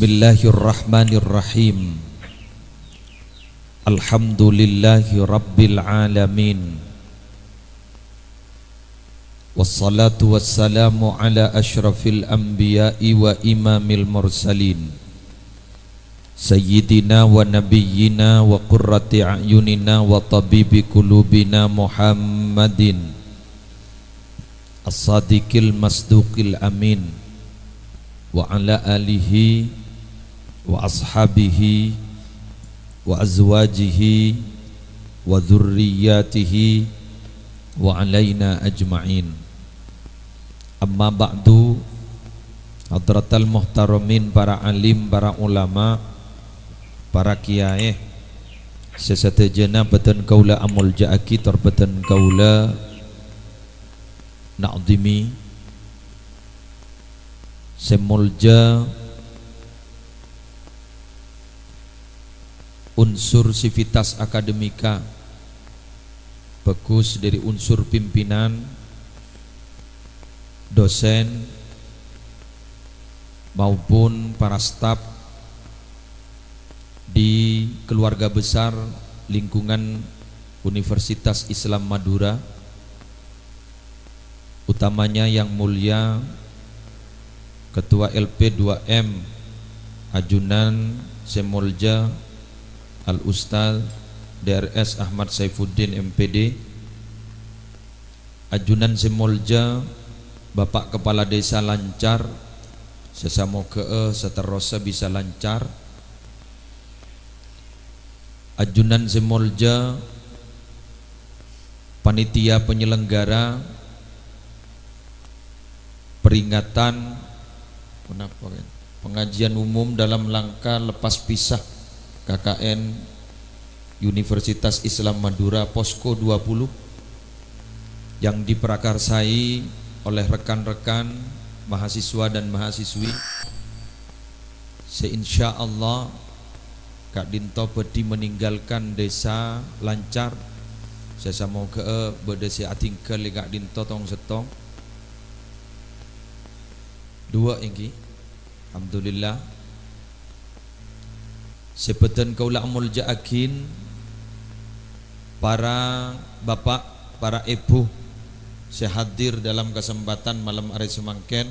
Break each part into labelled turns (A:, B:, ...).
A: Bismillahirrahmanirrahim. Alhamdulillahi rabbil alamin. Wassalatu wassalamu ala ashrafil anbiya'i wa imamil mursalin, Sayyidina wa nabiyyina wa qurrati a'yunina wa tabibi qulubina Muhammadin as-sadiqil masduqil amin, wa ala alihi wa ashabihi wa azwajihi wa dhurriyyatihi wa alaina ajma'in. Amma ba'du, hadratal muhtaramin, para alim, para ulama, para kiai, sesatajana batan kaula amul ja'aki tarbatan kaula na'dimi semulja unsur sivitas akademika bagus dari unsur pimpinan, dosen maupun para staf di keluarga besar lingkungan Universitas Islam Madura, utamanya yang mulia Ketua LP 2M Ajunan Semolja Al-Ustaz DRS Ahmad Saifuddin MPD, Ajunan Semolja Bapak Kepala Desa Lancar, sesamoga seterusnya bisa lancar, Ajunan Semolja Panitia Penyelenggara peringatan pengajian umum dalam langkah lepas pisah KKN Universitas Islam Madura Posko 20 yang diprakarsai oleh rekan-rekan mahasiswa dan mahasiswi, seinsyaallah Kak Dinto bedi meninggalkan desa Lancar, saya mau ke berdesi atingkel Kak Dinto tong setong dua ingki. Alhamdulillah sepetan kaula amul ja'akin, para bapak, para ibu saya hadir dalam kesempatan malam hari semangken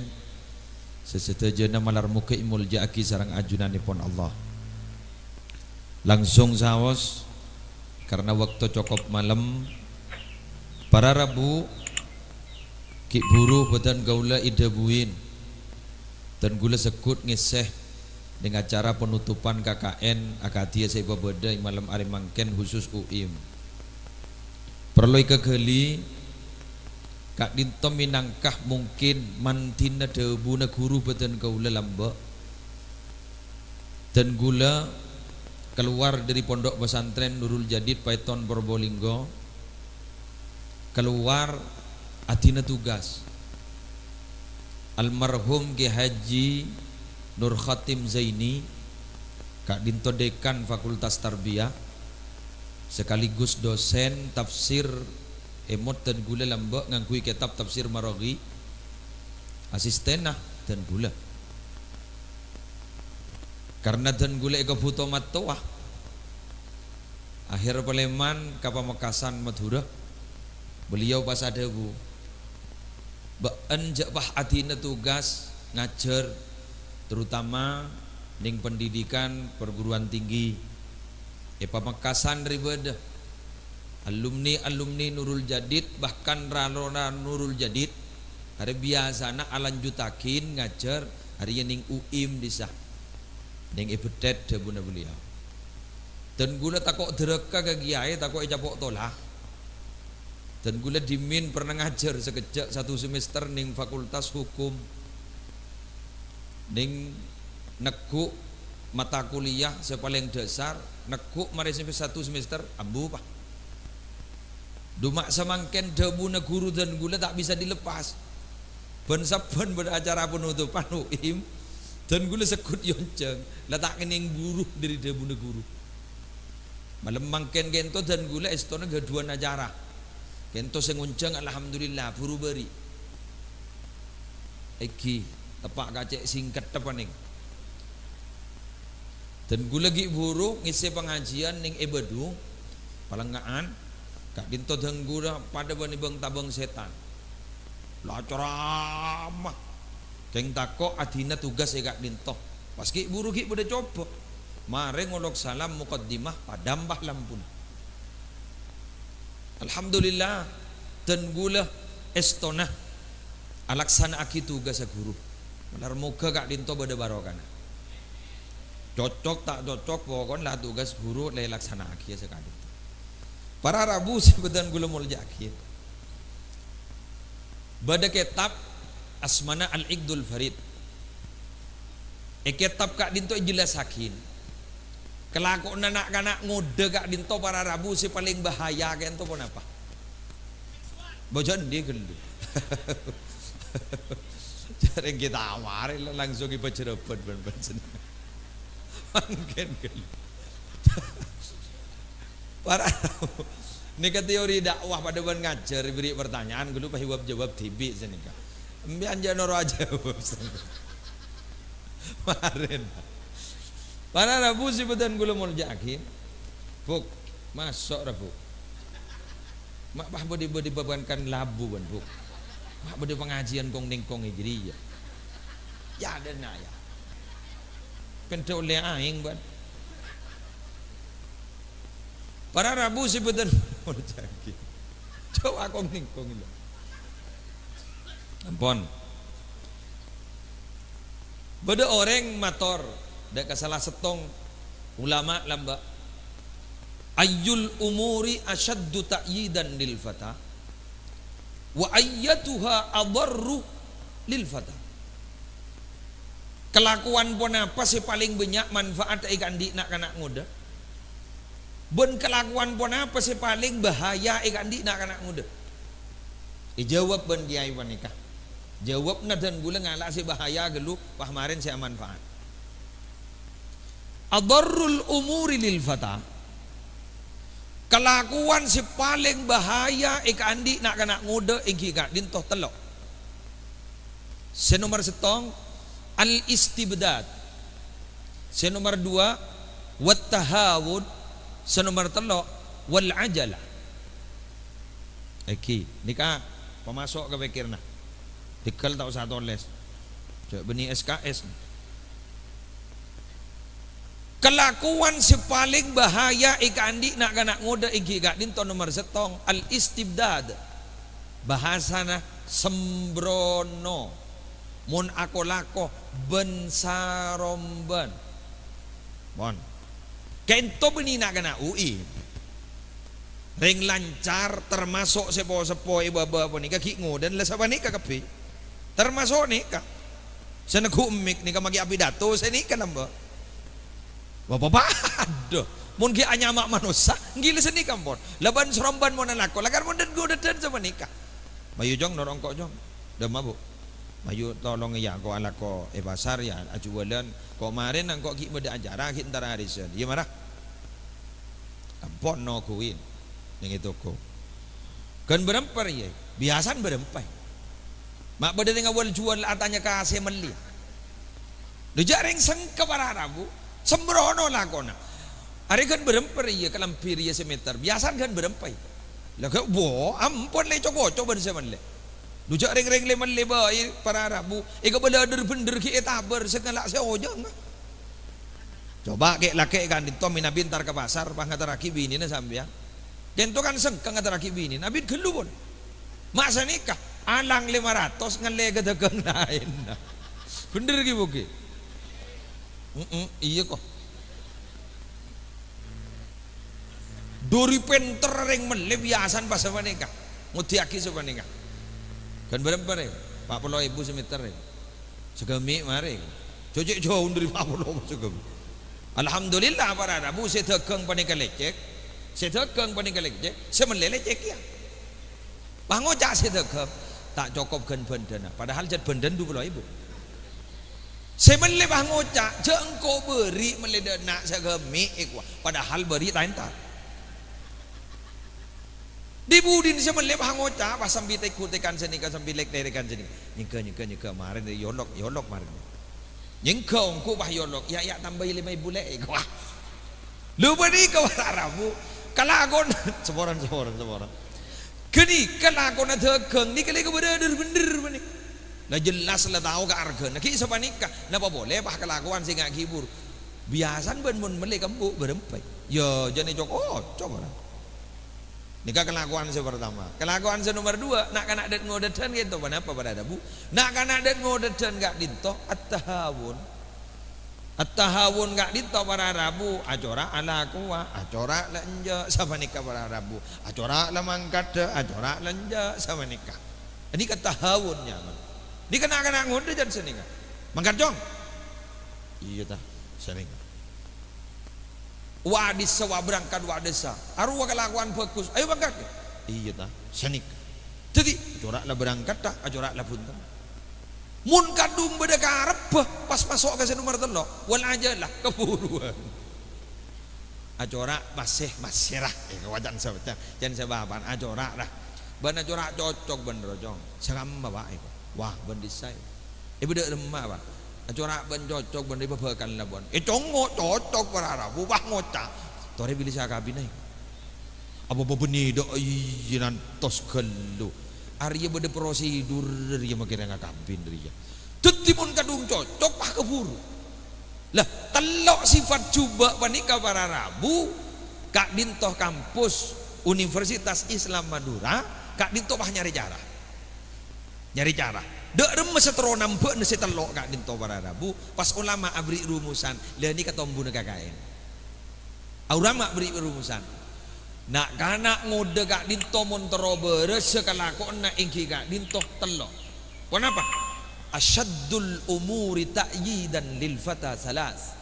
A: sesetajana malar muka imul ja'aki sarang ajunanipun Allah. Langsung saos karena waktu cukup malam, para rabu ki buruh betan gaula idabuin dan gula sekut ngiseh dengan acara penutupan KKN Akadia Saiba Beda malam hari mangken khusus UIM. Perlu kegeli Kak Dinto minangkah mungkin mantina debuna guru betan gaula lamba dan gula keluar dari pondok pesantren Nurul Jadid Paiton Probolinggo, keluar atina tugas almarhum Ki Haji Nur Khatim Zaini, Kak Dinto Dekan Fakultas Tarbiyah sekaligus dosen tafsir emot dan gula lambak ngangkui kitab tafsir Maraghi, asistenah dan gula karena dan gula eka buto matoah akhir Paleman Kapamekasan Madura, beliau pas ada bu baan jakpah atina tugas ngajar terutama ning pendidikan perguruan tinggi Pamekasan ribada alumni Nurul Jadid, bahkan ralona Nurul Jadid hari biasana alanjutakin ngajar hari ning UIM disah ning ibedet dabuna beliau dan gula takok dereka ke kiai takok ijapok tolah dan gula dimin pernah ngajar sekejap 1 semester ning Fakultas Hukum ning nekuk mata kuliah sepaling dasar nekuk mari sampai 1 semester ambu pak dumak semangken dabuna guru dan gula tak bisa dilepas ben saben beracara penutupan UIM dan gula sekut yonceng letak kening buruh dari dabuna guru malam mangken gento dan gula estona gaduan acara gento sengunceng alhamdulillah buru beri iki tepak kacek singkat tepaning Dan gue lagi buru ngisi pengajian ning Ebedung palengaan kak dinto denggura pada bani bang tabang setan lah ceramah keng tako adina tugas ya kak dinto pas ki buru ki udah coba mare ngolok salam muqaddimah padambah lampun alhamdulillah dan gula estona alaksana aki tugas guru malar moga kak dinto bada barokana cocok tak cocok pokoknya lah tugas guru lay laksana aki sekali para Rabu sebutan gula mulai akhir bada kitab asmana al-Iqdul Farid kitab kak dinto jelas hakin kelakuan anak kanak ngode kak dinto para Rabu si paling bahaya kan to pun apa bojan dia gelu jarang kita amari langsung iba cerepan ben mungkin para ini ke teori dakwah pada ban ngajar beri pertanyaan dulu pas jawab tibi sini kak ambil anja noro aja kemarin para Rabu si bedan gula mau jakin buk masuk Rabu mak bah bodi bebankan labu ban buk mak bodi pengajian kong ningkong hijri ya ada naya pentol le aing ban para Rabu sebutan mau jaki coba kong ningkong itu ampun beda orang mator dak salah setong ulama lamba ayyul umuri asyaddu ta'yidan lil fata wa ayyatuha adarru lil fata kelakuan pun apa sih paling banyak manfaat ikan di nak kanak muda ben kelakuan pun apa sih paling bahaya ikan di nak kanak muda jawab ben dia iwan nikah jawab na dan gula ngalak si bahaya gelu pahmarin si manfaat adarrul umuri lil fata kelakuan si paling bahaya ikan di nak kanak muda iki kak dintoh telok senomor setong al-istibdad senomor dua wat-tahawud senomor telok wal-ajalah iki nikah pemasok ke pikirna dikal tak usah toles cek benih SKS kelakuan si paling bahaya ikan di nak kanak muda iki gak dinto nomor setong al-istibdad bahasana sembrono mun akolako bensaromban bon kento benina kena UI ring lancar termasuk sepo-sepo iba-iba nikah kingo dan lesaba nikah kapi termasuk nikah senego mik nikah magi api dato saya nikah namba bapak aduh mun ki anyamak manusia ngile seni kampon laban seromban mon anako lagar mon dan goda dan sama nikah bayu jong norong kok jong dah mabuk mayu tolong ya ko ala ko pasar ya ajualan ko kemarin nang kok ki beda acara ki antara harisan ya marah ampun no kuin yang itu ko kan berempar ya biasan berempai mak beda dengan awal jual atanya kasih meli lu jaring sengke para Rabu sembrono lakona hari kan berempar ya kelampir ya semeter biasan kan berempai lah kok bo ampun le coba semen le dujak ring-ring leman leba para Rabu ika belader bener ki etaber sekelak seojang coba kek laki kan dinto mina bintar ke pasar pangata rakib ini na sambil kento kan sengkang ngata rakib ini nabi gelu pun masa nikah alang 500 ngalega dagang lain bener ki buki iya kok dori penter ring mele biasan pas sama nikah ngutiaki sama nikah kan berapa nih 40.000 semeter nih segemi mari cocok jauh dari 40 segemi alhamdulillah para Rabu saya tegang panik lecek semelele lecek ya pangocak saya tegang tak cukup kan bandana padahal jad bandan 20.000 semelele pangocak jengko beri meledana segemi ikwa padahal beri taintar dibudin siapa lep hangoca pas sambil tekan seni kan sambil lek tekan seni nyeka marin yolok marin Nyengkong ku bahyolok ya tambah 5.000 lek wah. Lu bani ka Rabu kalagon seboran. Kini kalagon ada keng ni kali ka bener bani. Lah jelas lah tahu ka argen. Ki sapa nikah napa boleh bah kelakuan sing gak hibur. Biasan ben mun mele kembu berempai. Ya jane coba. Nikah kelakuan pertama. Kelakuan nomor 2, nak kana adat ngodetan gitu apa pada Rabu. Nak kana adat ngodetan gak dinto at-tahawun. At-tahawun gak dinto para Rabu, acora ala kuwa, acora lenja sama nikah para Rabu. Acora la mangkat, acora lenja sama nikah. Ini ketahawunnya. Ini kena ngodetan senikah. Mangkat jong. Iya tah, senikah. Wadis sewa berangkat wadesa arwah kelakuan fokus ayo berangkat iya ta sanik jadi ajorak lah berangkat tak ajorak lah punten mun kadung beda karep pas masuk ke nomor telok wal aja lah keburuan ajorak masih lah kawajan sebetulnya jangan sebaban ajorak lah ban ajorak cocok bener jong seram bapak wah bendisai ibu dek remah pak corak ben cocok ben dibebekan lah bon. Congo cocok para Rabu bah ngocak. Tore bilih sakabinai. Apa beni dok inan tos gelu. Arya bede prosedur dia makira ngakabin dia. Tetimun kadung cocok bah keburu. Lah telok sifat coba panika para Rabu kak dintoh kampus Universitas Islam Madura kak dintoh bah nyari cara. Dek remes setero nampak nasi telok kak dinto para Rabu pas ulama abri rumusan leni ketombu negakain ulama beri rumusan nak kana ngode kak dinto montero beres sekalakon na ingki kak dinto telok kenapa asyaddul umuri ta'yidan lil fata salas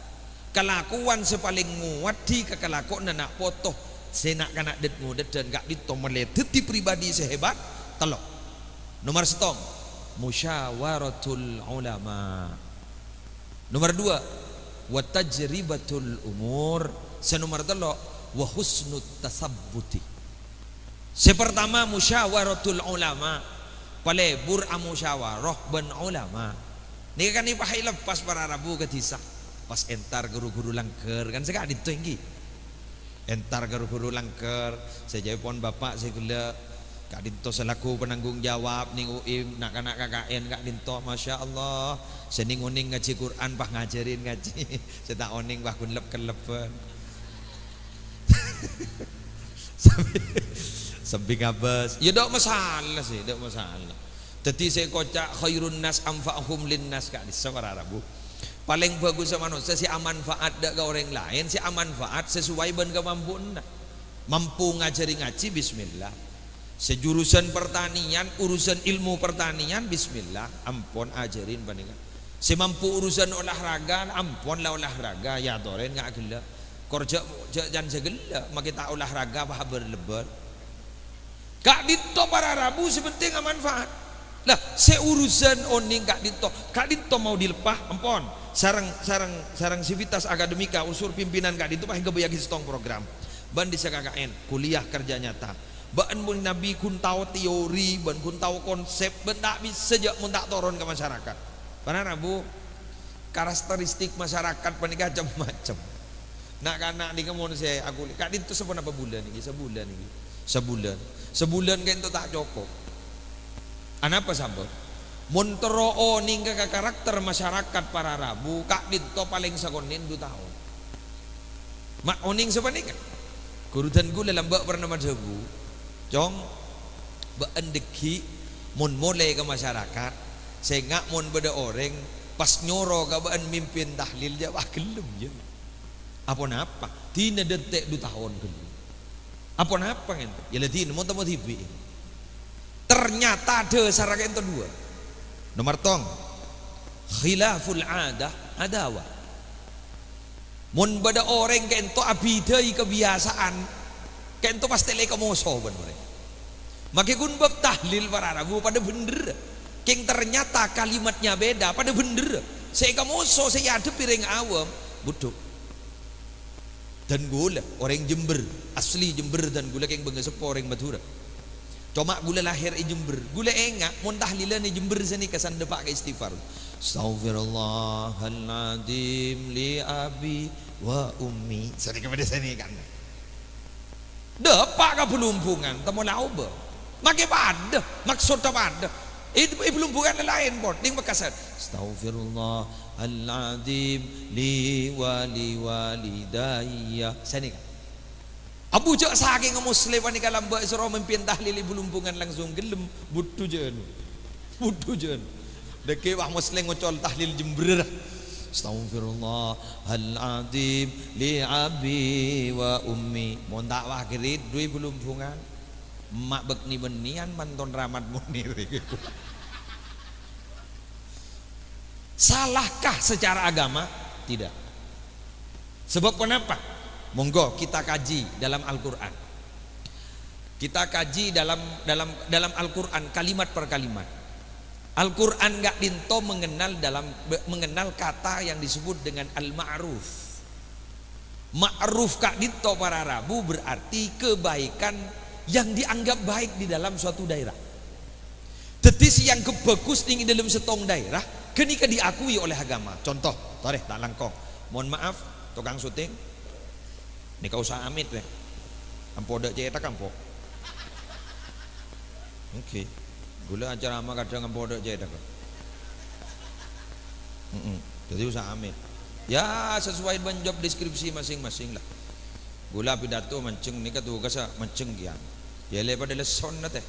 A: kelakuan sepaling nguati kekelakon nak potoh senak kana det ngode dan kak dinto meleteti pribadi sehebat telok nomor setong musyawaratul ulama. Nomor 2 wa tajribatul umur. Senomor 3 wa husnut tasabbuti. Sepertama musyawaratul ulama. Palebur musyawarah ben ulama. Nih kan ipahai lepas para Rabu ketisah. Pas entar guru-guru langker kan sekak ditenggi. Entar guru-guru langker saya pon bapak saya gula Kak Dinto selaku penanggung jawab ning UIM nak anak KKN Kak Dinto Masya Allah sening uning ngaji Quran pah ngajarin ngaji saya oning bah kun lep-kelepen sambil ngabas ya dok masalah sih dok masalah jadi saya kocak khairun nas amfa'hum lin nas Kak Dinto para Rabu paling bagus sama manusia si amanfaat dak ke orang lain si amanfaat sesuai ben kemampuan mampu ngajari ngaji bismillah sejurusan pertanian urusan ilmu pertanian bismillah ampun ajarin bandingan semampu urusan olahraga ampun lah olahraga ya toren nggak gila kerja jangan segala makita olahraga bah berlebar Kak Dinto para Rabu sepenting manfaat lah seurusan oning Kak Dinto mau dilepah ampun sarang sivitas akademika unsur pimpinan Kak Dinto pah hingga bayagi setong program ban di KKN kuliah kerja nyata ban mun nabi kun tahu teori ban kun tahu konsep ban tak bisa sejak mun tak turun ke masyarakat para Rabu karakteristik masyarakat panika macam-macam nak kana di kemun saya aku Kak Dinto sebulan apa bulan ini sebulan kan itu tak cukup apa sambut mun tero ning ke karakter masyarakat para Rabu Kak Dinto paling sakonin 2 tahun mak oning sepanika kurutan gula lambak pernah madhabu Jong beendeki mun mulai ke masyarakat sehingga mun beda orang pas nyoro ke bean mimpin tahlil dia wah gelem je apa tina detek 2 tahun gelem apa kan ya ladin mun temu tibi ternyata ada syarat yang kedua nomor tong khilaful adawa mun beda orang ke ento abidai kebiasaan kento pasti lek kemoso bener maki kun bab tahlil para Rabu pada bener king ternyata kalimatnya beda pada bener saya kemoso saya ada piring awam buduk dan gula orang Jember asli Jember dan gula king bengesepo orang Madura cuma gula lahir di Jember gula enggak mun tahlilan di Jember sini kesan depak ke istighfar Astaghfirullahaladzim li abi wa ummi. Sini kepada sini kan. Depak ke pelumpungan temu lauba. Makai pada maksud pada. Itu pelumpungan lain pun. Ding bekasat. Astaghfirullahaladzim li walidayya. Sini kan. Abu jak saking muslim ni kalau mbak suruh memimpin tahlil pelumpungan langsung gelem butuh jen. Butuh jen. Deke wah muslim ngocol tahlil jember. Astaghfirullahaladzim li abi wa ummi. Mau dakwah kirit dui pelumpungan. Mak bekni benian manton ramat munir. Salahkah secara agama? Tidak. Sebab kenapa? Monggo kita kaji dalam Al-Qur'an. Kita kaji dalam Al-Qur'an kalimat per kalimat. Al-Quran gak dinto mengenal kata yang disebut dengan al-ma'ruf. Ma'ruf kak dinto para Arabu berarti kebaikan yang dianggap baik di dalam suatu daerah. Tetis yang kebagus di dalam setong daerah kenika diakui oleh agama. Contoh, toreh tak langkong. Mohon maaf, tukang syuting. Ini kau usah amit deh. Ampo dak cetak ampo. Oke. Gula acara ama kadang ngempodok aja dah. Jadi usah amin. Ya sesuai dengan job deskripsi masing-masing lah. Gula pidato mancing ni katu kasa mancing kian. Ya lepas pada leson nate.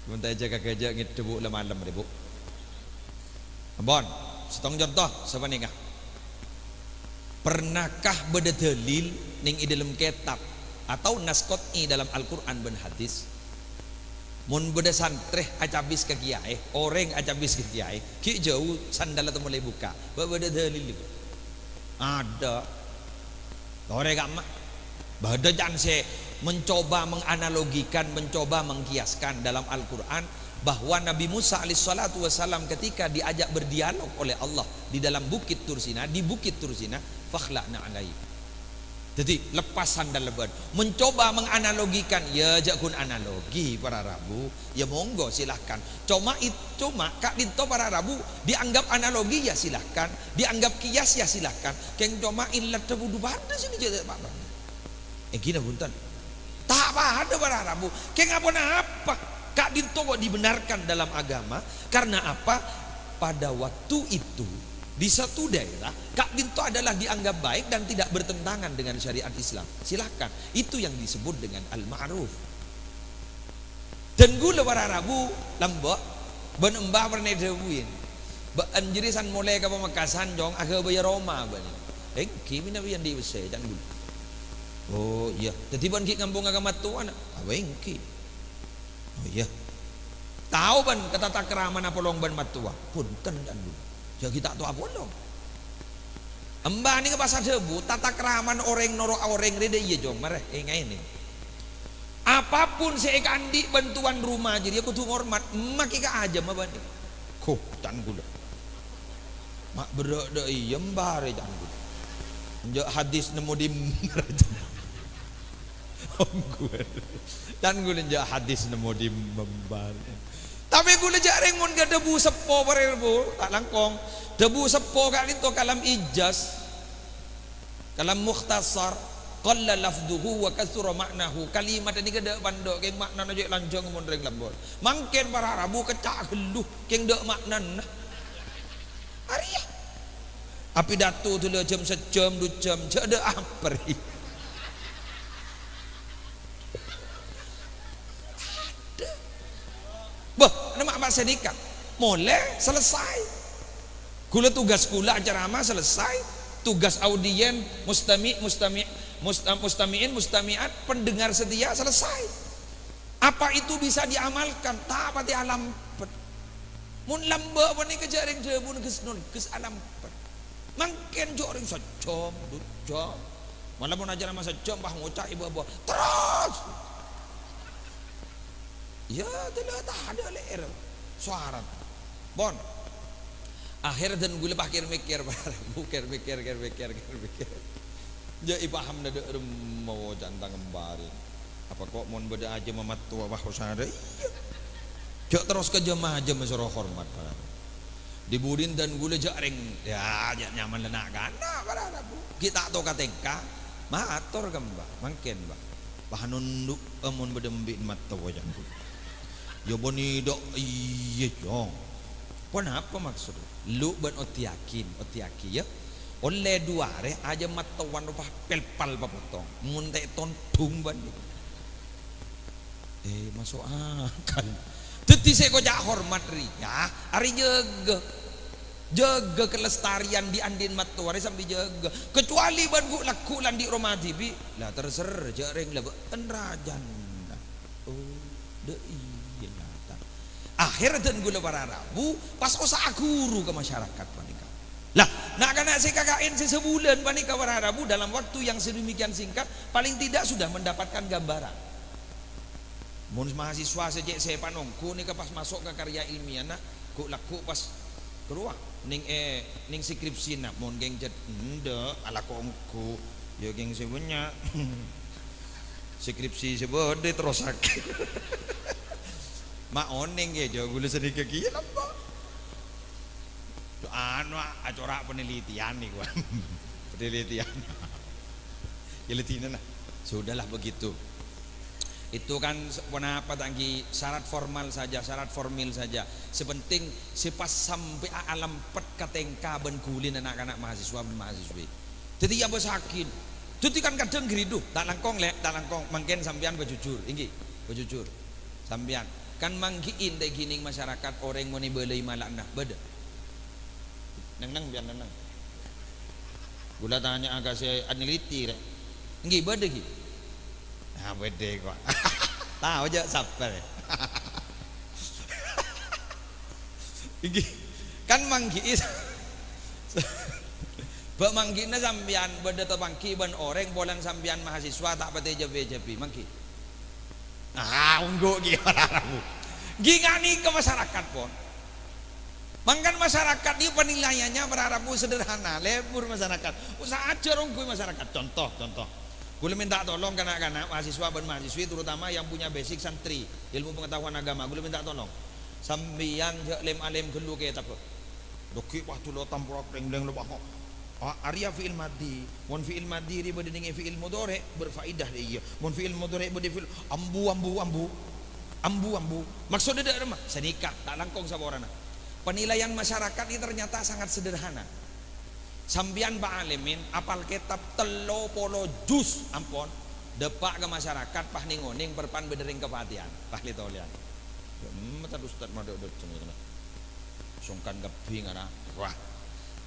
A: Minta jaga kerja ngit debu le malam debu. Abon, setong contoh siapa ni kah? Pernahkah berdalil ning dalam kitab atau naskot'i dalam Al-Quran dan hadis mun beda santreh acabis ke kiai orang acabis ke kiai ki jauh sandal atau mulai buka beda dalil itu ada orang gamak beda jangan saya mencoba menganalogikan mencoba mengkiaskan dalam Al-Quran bahwa Nabi Musa alaihissalatu wassalam ketika diajak berdialog oleh Allah di dalam bukit Tursina, di bukit Tursina fakhla'na alaihi. Jadi lepas sandal leban mencoba menganalogikan ya jakun analogi para Rabu ya monggo silahkan cuma kak dinto para Rabu dianggap analogi ya silahkan dianggap kias ya silahkan keng cuma ilat tebudu pada sini jadi apa gini buntan tak ada para Rabu keng apa kak dinto kok dibenarkan dalam agama karena apa pada waktu itu di satu daerah kak dinto adalah dianggap baik dan tidak bertentangan dengan syariat Islam. Silahkan, itu yang disebut dengan al-ma'ruf. Dan gula para Rabu lambok benembah pernah debuin anjirisan mulai ke Pamekasan jong agak bayar Roma bani kimi nabi yang diusai jangan gula oh iya jadi ban ki kampung agama tuan awengki oh iya tahu ban kata takraman apa long ban matua punten jangan gula ya kita tahu apa dong. Embah ni ke pasar debu, tata keraman orang noro orang reda iya jong marah ini. Apapun saya kandi bantuan rumah jadi aku tuh hormat, mak ika aja mah bani. Koh tan gula. Mak berada iya mbare tan gula. Njak hadis nemu di tan gula njak hadis nemu di membare. Tapi gula jaring mun ga debu sepo barerbu tak langkong debu sepo kali itu kalam ijaz kalam mukhtasar qalla lafduhu wa katsura maknahu kalimat ini kada pandok ke makna najak lanjang mun reng lambol mangken para Arabu kecak geluh keng dek maknan ariya api datu tu le jam sejam 2 jam je ada apri bah, nama mak sedikah, mulai selesai. Gula tugas gula ceramah selesai, tugas audien mustamiin mustamiat pendengar setia selesai. Apa itu bisa diamalkan? Tak pati alam pet. Mun lamba bani kejaring jebun kes alam pet. Mangken joring sejam 2 jam. Malah mun ajar masa jam bah ngocak ibu-ibu terus. Ya telah tak ada leer suara bon akhir dan gue lepas mikir mikir jadi paham dah mau jantang kembali apa kok mau beda aja mamat tua bah usara iya Cok terus ke jemaah aja mesra hormat para dibudin dan gula jaring ya nyaman lenak kan nah para Rabu kita to katengka matur kembah mangken bah bahanunduk amun bedembik mata wajah yo boni dok iya jong kenapa maksud lu ben otiakin ya oleh dua re aja matawan rupa pelpal papotong munte tontung ban masuk akal teti saya kojak hormat ria hari jaga kelestarian di andin matuari sampai jaga kecuali ban guk laku lan di Roma TV lah terser jaring lah rajan oh de iya nyata akhir dan gula para Rabu pas osa guru ke masyarakat panika lah nak kena si KKN sebulan panika para Rabu dalam waktu yang sedemikian singkat paling tidak sudah mendapatkan gambaran mun mahasiswa sejak saya panongku nih pas masuk ke karya ilmiah nak guk laku pas keluar ning skripsi nak mon geng jet ndak ala kongku ya geng sebenarnya skripsi sebode terus sakit mak oning ya jo gula sedikit kieu apa anu acara penelitian nih gua penelitian ilitinan sudahlah begitu itu kan apa tanggi syarat formal saja syarat formil saja sepenting sepas sampai alam pet katengka ben kulin anak-anak mahasiswa dan mahasiswi jadi ya besakin jadi kan kadang geriduh tak langkong mangken sampean bejujur inggi bejujur sampean kan manggiin dek gining masyarakat orang meni belai malakna beda neng biar neng gula tanya agak saya aneliti rek inggi beda gi nah bede kok tahu aja sabar iki kan manggi bak manggina sambian beda tepangki ben orang bolan sambian mahasiswa tak pete jepi mangki ungguk gimana gingani ke masyarakat pon mangkan masyarakat ini penilaiannya berharapku sederhana lebur masyarakat usaha aja rongkui masyarakat contoh gue minta tolong kanak-kanak mahasiswa dan mahasiswi terutama yang punya basic santri ilmu pengetahuan agama gue minta tolong sambian alim gelu kayak apa doki waktu lo tampur rengleng lo bahok Arya fi'il madi mon fi'il madi riba dengan fi'il mudhari berfaedah dia mon fi'il mudhari berfi'il ambu maksudnya ada mah senikah tak langkong saborana penilaian masyarakat ini ternyata sangat sederhana sambian Pak Alimin apal kitab telo polo jus ampun depak ke masyarakat pah ningoning perpan bedering kepatian pah litolian mata ustad madok cenah sungkan keping ana wah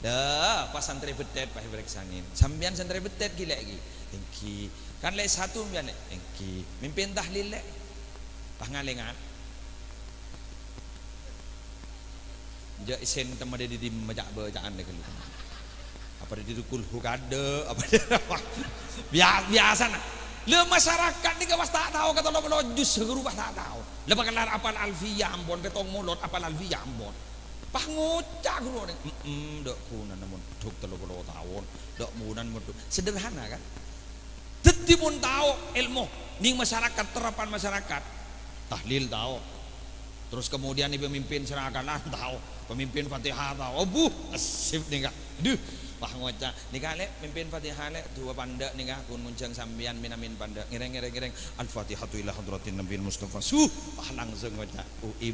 A: dah pas santri betet pah bereksangin sambian santri betet gila lagi engki kan le satu mbian engki mimpin tahlil le pah ngalengan ja isen temade di majak bacaan de kelu apa di dukul hukade apa biasa nah le masyarakat ni kawas tak tahu kata lo jus gerubah tak tahu le bakalar apal alfiyah ambon petong mulut apal alfiyah ambon pah ngocak guru ni dok kunan namun duk 30 tahun dok munan meduk sederhana kan dadi pun tahu ilmu ning masyarakat terapan masyarakat tahlil tahu terus kemudian ni pemimpin serakalan tahu pemimpin Fatihah tahu asif nih kak duh wah ngocak nikah lek mimpin Fatihah lek dua panda nikah kun nguncang sambian minamin panda ngereng al-Fatihatu ila hadratin Nabil Mustafa langsung ngocak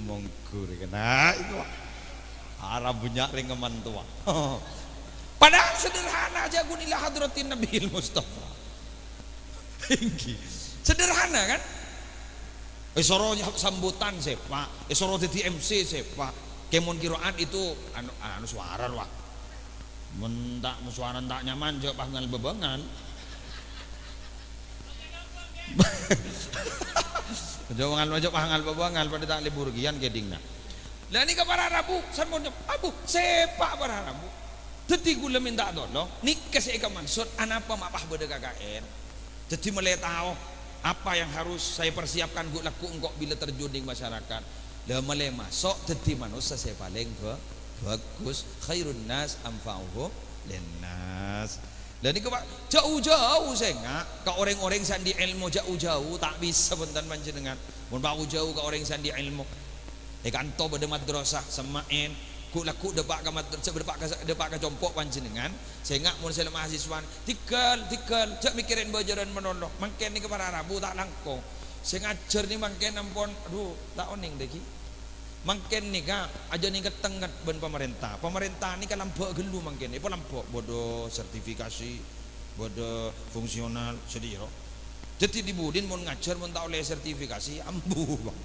A: mongkur kena itu Arab punya ringeman tua padahal sederhana aja kun ila hadratin Nabil Mustafa sederhana kan soro sambutan sepa soro jadi MC sepa kemon kiroan itu anu suara wah mentak musuhanan tak nyaman jauh pangal bebengan jauh pangal bebengan pada tak libur gian gedingna lah ni ke para Rabu sanmon abu sepak para Rabu jadi gula minta tolong ni kasih ke maksud anapa mapah beda KKN jadi mulai tahu apa yang harus saya persiapkan gula laku engkau bila terjun di masyarakat lah mulai masuk jadi manusia saya paling bagus khairun nas amfa'uhum linnas dan ini jauh-jauh saya enggak ke orang-orang sandi ilmu jauh-jauh tak bisa bentar panjenengan mun bau jauh ke orang sandi ilmu kanto pada madrasah semain ku laku depak ka madrasah depak ka compok panjenengan sehingga mun saya mahasiswa tikal cak mikirin bajaran menolong mangken ni para Rabu tak langkong sing ngajar ni mangken ampun aduh tak oning deki mangken ni ka aja ni ketengat ben pemerintah ni kan lampok gelu mangken ipo lampok bodo sertifikasi bodo fungsional sedih yo jadi dibudin mun ngajar mun tak oleh sertifikasi ambu bang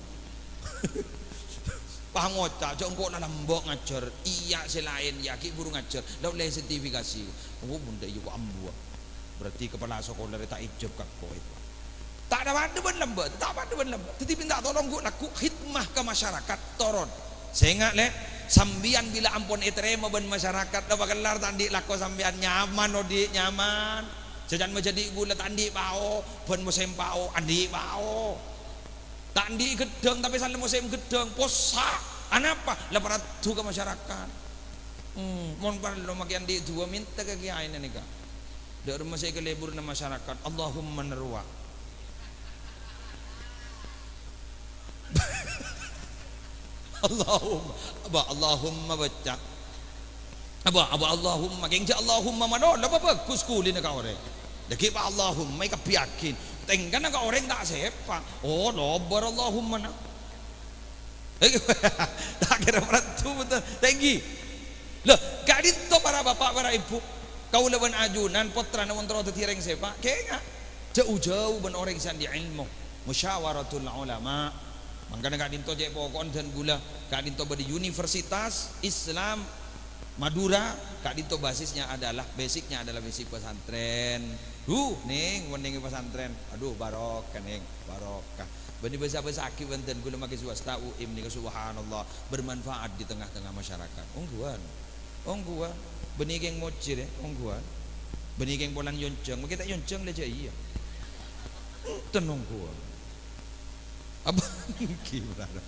A: pangocak jok engko lambok ngajar iya selain ya ki buru ngajar dak oleh sertifikasi oh bunda yo ambu berarti kepala sekolah tak ijab kak kowe tak ada ben lembut tak ada ben lembut tetapi minta tolong gua laku khidmah ke masyarakat toron sehingga le sambian bila ampun iterema ben masyarakat da bagelar tandi laku sambian nyaman odi nyaman jajan menjadi gula tandi bao ben musim bao andi bao tandi gedeng tapi salah musim gedeng posak anapa leparatu ke masyarakat mon parlo makian di dua minta ke kiai ini kak dak rumah saya ke lebur na masyarakat Allahumma narwa Allahumma baca Allahumma gengja Allahumma madon apa bagus kulin ka ore deki pa Allahumma ka piyakin tengkan ka orang tak sepa oh lobar Allahumma na tak kira peratu betul tinggi loh kadito para bapak para ibu kau lawan ajunan potra na wonten tireng sepa kaya jauh-jauh ben orang san di ilmu musyawaratul ulama mangkana kadinto jek pokon dan gula kadinto di Universitas Islam Madura kadinto basisnya adalah basic pesantren ning wening pesantren aduh barokah ning barokah benih bahasa aki wonten gula make swasta UIM nih subhanallah bermanfaat di tengah-tengah masyarakat ongguan benih geng mocir ongguan benih geng polan yonceng kita yonceng leja iya tenung gua apa gimana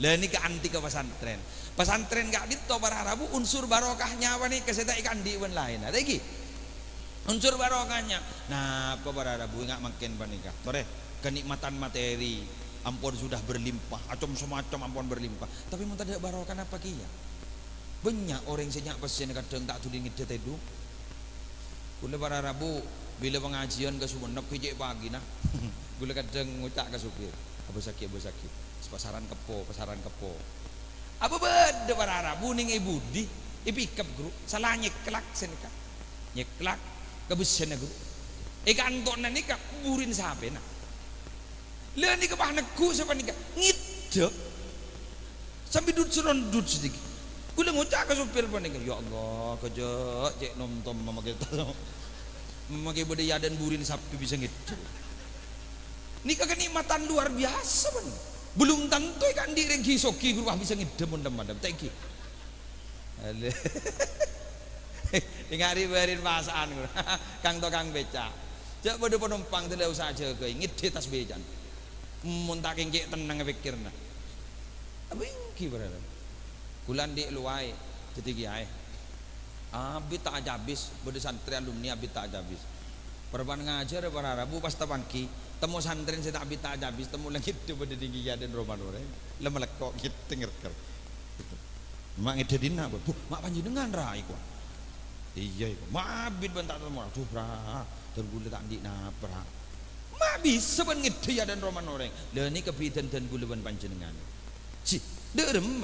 A: lah ini ke anti ke pesantren gak dito para Arabu unsur barokahnya apa nih keseta ikan di wen lain ada lagi unsur barokahnya nah apa para Arabu nggak makin panikah tore kenikmatan materi ampun sudah berlimpah acom semacam ampun berlimpah tapi mau tidak barokah apa kia banyak orang senyak pesen kadang tak tuding ngedet itu kula para Arabu bila pengajian ke Sumenep kejek pagi nah kula kadang ngucak ke supir abu sakit pasaran kepo apa beda para Arabu ning ibu di ipikap guru salah nyeklak senika nyeklak kebesen guru kantor nika burin sape nah le nika pahneku sapa nika ngidep sampai dud serondut sedikit kula ngucak ke supir panika ya Allah kejek cek nom-tom mamakai memakai budaya dan burin sapi bisa ngidep nika kenikmatan luar biasa man. Belum tentu ikan di rengki soki guru bisa ngidem undem-undem teki ngari berin pasaan guru kang tokang beca jak pada penumpang tidak usah aja ke ngide tas becan muntah kengkek tenang pikirna apa ingki berada kulan di luai jadi kiai abi tak habis pada santri alumni abi tak habis perban ngajar para Rabu pas tabangki temu santren saya tak bita habis temu lagi tu pada tinggi dan roman orang lama lekok kita ngerker mak ngede dina bu mak panjenengan ra iku iya iku mak bid bentak temu tuh ra tergula tak di napra mak bisa ben ngede dan roman orang le ni kebidan dan gula ben panjenengan si derem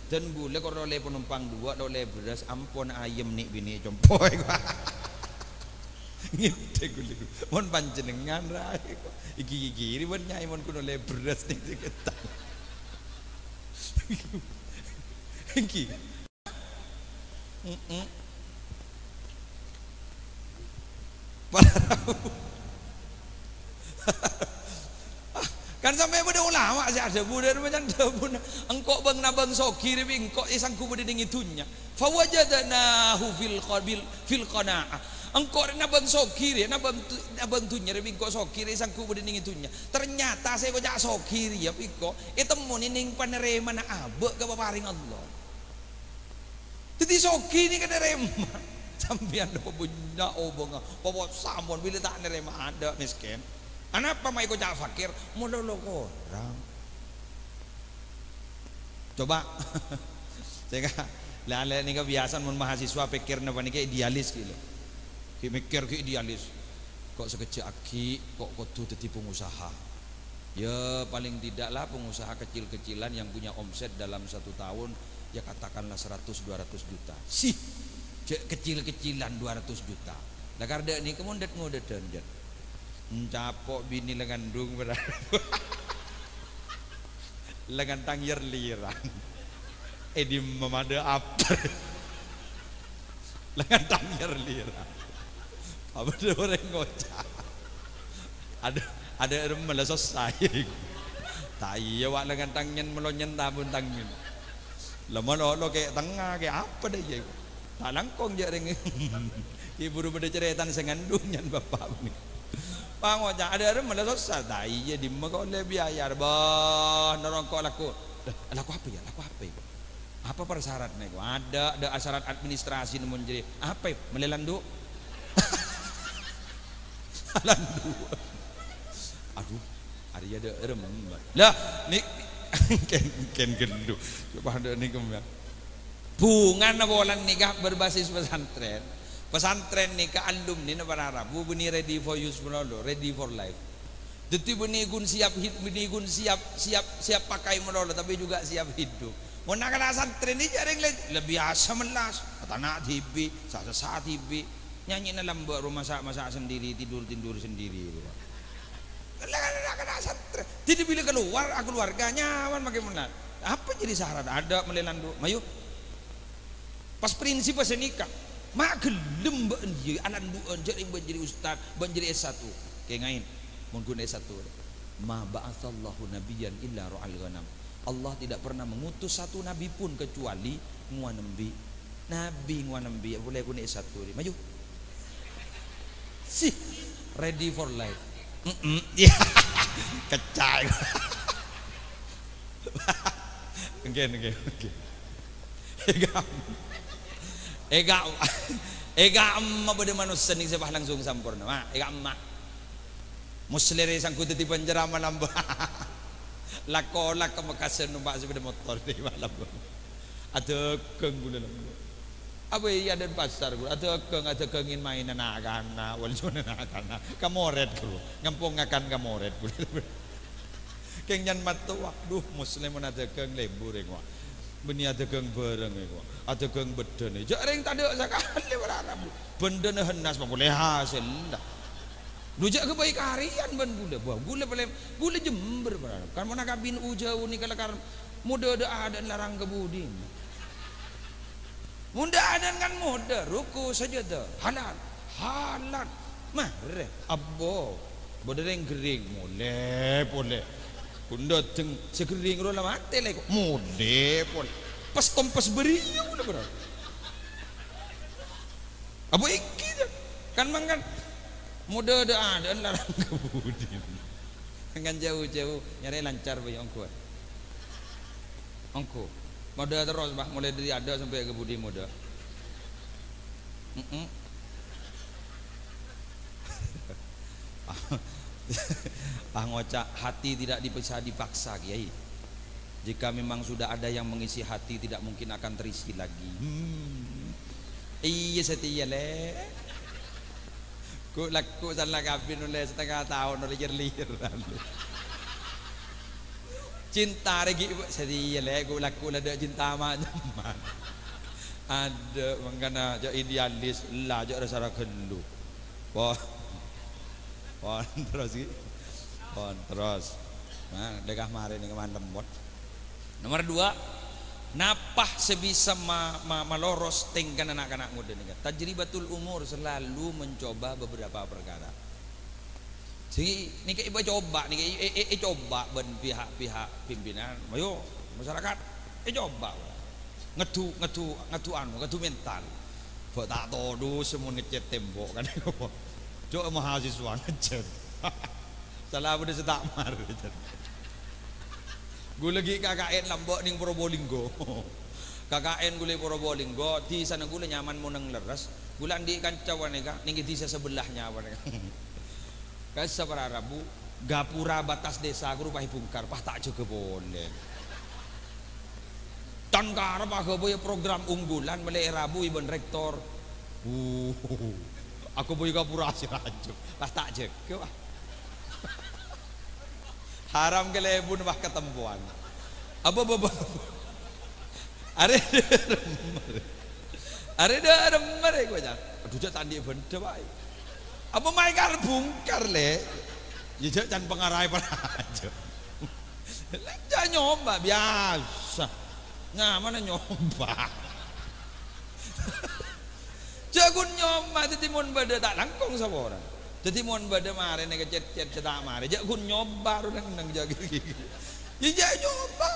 A: dan gula kok oleh penumpang dua oleh beras ampun ayam nik bini compoy ngite gula mon panjenengan ra iki riwan nyai mon kuno le beras ning ketang iki kan sampai pada ulama sih ada budak macam debun engkau bang nabang soki tapi engkau isangku pada ning itunya fawajadnahu fil qanaah engkau nabang sokiri nabang tunya tapi engkau sokiri sangku pada ning itunya ternyata saya kocak sokiri ya piko temu ning panerema na abek ke paparing Allah jadi soki ini kan nerema sampean dapat punya obong bawa sampun bila tak nerema ada miskin Kenapa mai kocak fakir? Modal orang. Coba saya lah ini kebiasaan mun mahasiswa pikir napa niki idealis gitu. Ki mikir ki idealis. Kok sekecil aki kok kudu dadi pengusaha. Ya paling tidaklah pengusaha kecil-kecilan yang punya omset dalam 1 tahun ya katakanlah 100-200 juta. Sih, kecil-kecilan 200 juta. Lah karena ini kemundet dendet. Capok bini lengan dung lengan tanggir liran. Di memada apa? Lengan tanggir liran. Apa ada orang ngocak? Ada malah selesai. Tak iya wak lengan tangan melonyen tabun tangan. Lama lo kayak tengah kayak apa deh ya? Tak langkong je ring. Ibu berde ceretan sengandung nyan bapak ni. Pang ngocak ada malah selesai. Tak iya di mak oleh biaya bah nerongkok laku. Laku apa ya? Laku apa ya? Apa persyaratnya? Ada syarat administrasi namun jadi apa? Melelandu. Landu. Aduh, hari ada remeng. Lah, ni ken gendu. Coba ada ni kemudian. Bunga nabolan nikah berbasis pesantren. Pesantren nikah alumni na berharap. Bu beni ready for use menolong, ready for life. Jadi beni gun siap pakai menolong, tapi juga siap hidup. Mau nak kena pesantren ni jaring lebih biasa melas. Tanah tibi, sasa tibi. Nyanyi dalam rumah masak sendiri, tidur sendiri. Kena santri. Jadi bila keluar, keluarganya makin menar. Apa jadi syarat? Ada melelandu. Mayu. Pas prinsip pas nikah, mak gelem beunjeu anak dueun jadi ustaz, jadi S1. Kayak ngain. Mun S1. Ma ba'atsallahu nabiyyan illa ra'al ghanam. Allah tidak pernah mengutus satu nabi pun kecuali nguanembi. Nabi nguanembi boleh kun S1. Maju. Si ready for life. Ya kecai. Oke. Ega amma pada manusia ni sebah langsung sampurna. Ega amma muslir sangkut di penjara malam. Lakolak kemakasan numpak sepeda motor di malam. Ada kenggula lambu. Apa iya ada pasar gula ada kengin main anak-anak walaupun anak-anak kamoret gula ngampung akan kamoret gula kengyan matu waduh muslim ada keng lembur engwa beni ada keng bareng engwa ada keng bedene jareng tadi sakali berharap bendene henas boleh hasil dah dujak ke baik harian ban gula gula Jember berharap kan mana kabin ujau ni kalau muda ada larang kebudin. Muda adan kan muda, ruku saja dah, halal, mah abo, bodeng kering, boleh, bunda teng sekering rola mati lagi, boleh, pas kompas beri, boleh berapa? Abo iki kan mangan, muda ada larang kebudin, kan jauh nyari lancar banyak ongko. Muda terus bah, mulai dari ada sampai ke budi muda. Ngocak hati tidak bisa dipaksa Kiai. Jika memang sudah ada yang mengisi hati tidak mungkin akan terisi lagi. Iya setia le. Ku salah kabin oleh setengah tahun oleh lir-liran. Cinta lagi setia le ku laku ada cinta macam ada mengana jo idealis lah jo rasa kendu. Pon terus. Nah, dekah mari ni keman lembot. Nomor 2, napah sebisa maloros tingkan anak-anak muda ni. Tajribatul umur selalu mencoba beberapa perkara. Jadi ni ibu coba ni coba ben pihak pimpinan, ayo masyarakat coba ngetu mental. Kok tak tahu semua ngecat tembok kan. Coba mahasiswa ngecat. Salah udah setak mar. Gue lagi KKN lambok ning Probolinggo. KKN gue Probolinggo di sana gue nyaman mau neng leres. Gue andi kancawan ning di sebelahnya apa Kasi sa pararabu gapura batas desa guru pahi bungkar pah tak juga boleh Tan karep aku punya program unggulan mulai Rabu Ibn Rektor. Aku punya kapurasi rajo. Pas tak cek, wah. Haram kelebun wah ketempuan. Apa. Are remar iku jan. Aduh cek tandi benda wae. Apa mai kar bungkar le. Ya cek jan pengarai rajo. Jangan nyoba biasa. Nah mana nyoba. Jagun nyoba jadi mon bade tak langkong sama orang. Jadi mon bade mare nek cet cetak mare. Jagun nyoba orang nang jaga gigi. Ya jangan nyoba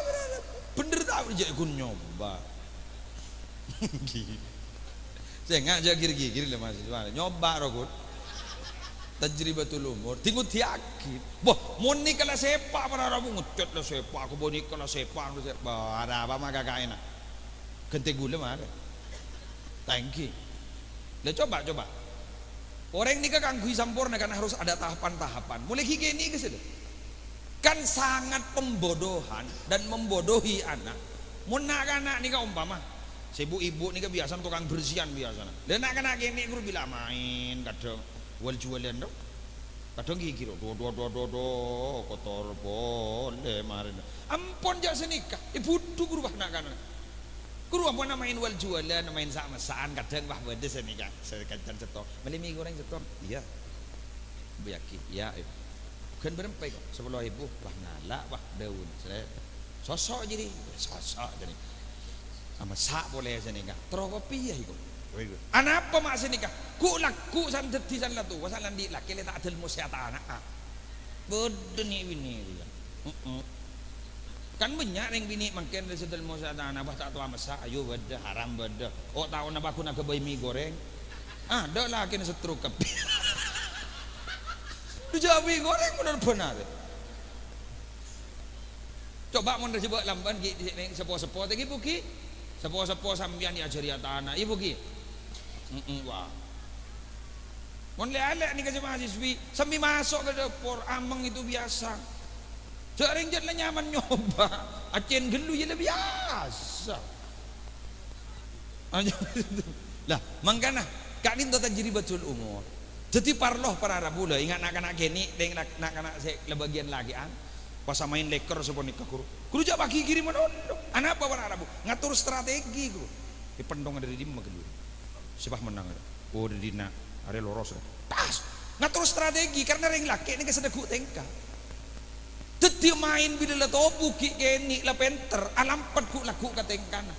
A: bener tak jagun nyoba. Saya ngajak gigi lah mahasiswa. Nyoba rokut. Tajribatul umur tinggu tiakin boh moni kala sepak para rabu ngecut lah sepak aku boni kala sepak ada apa mah gak enak gente gula mah ada thank you lah coba orang ini kan gui sampurna kan harus ada tahapan-tahapan mulai higienik ke sudah kan sangat pembodohan dan membodohi anak mun anak nih kan umpama ibu nih kan biasa tukang bersihan biasa dan anak gini guru bilang main kadang wal jualan dong kadang gigi do kotor boleh marin ampun jak senikah ibu tu guru bah nak kan guru ampun main wal jualan main sama-saan kadang bah beda senikah sekadang setor beli mie goreng setor iya buyaki ya kan berempai kok sebelum ibu bah ngalak bah daun sosok jadi sama sak boleh senikah terus kopi ya ikut anak apa maksud nikah ku laku san deti san latu wasalan di laki le tak adil musyata anak bodoh ni bini dia kan banyak yang bini makin dari sedel musyata anak bah tak tahu masak ayo beda haram beda oh tahu nak aku nak kebayi mie goreng ada lah kena setruk kepi tu jawab mie goreng benar coba mau coba lamban sepo-sepo tadi buki sepo-sepo sambian diajari anak ibu ki wah mon lelek nih kasih mahasiswi sambil masuk ke dapur ameng itu biasa sering jadi nyaman nyoba acen gelu ya biasa lah mangkana kak ini tuh tajiri betul umur jadi parloh para rabu lah ingat nak geni dengan nak lebagian lagi pas main leker sepon nikah guru jak bagi kiri mana anak apa para rabu ngatur strategi guru di pendong dari di magelu sebab menang oh di dina are loros pas ngatur strategi karena ring laki ini kesedekuk tengka teti main bila la topu ki geni la penter alampat ku laku ka tengkana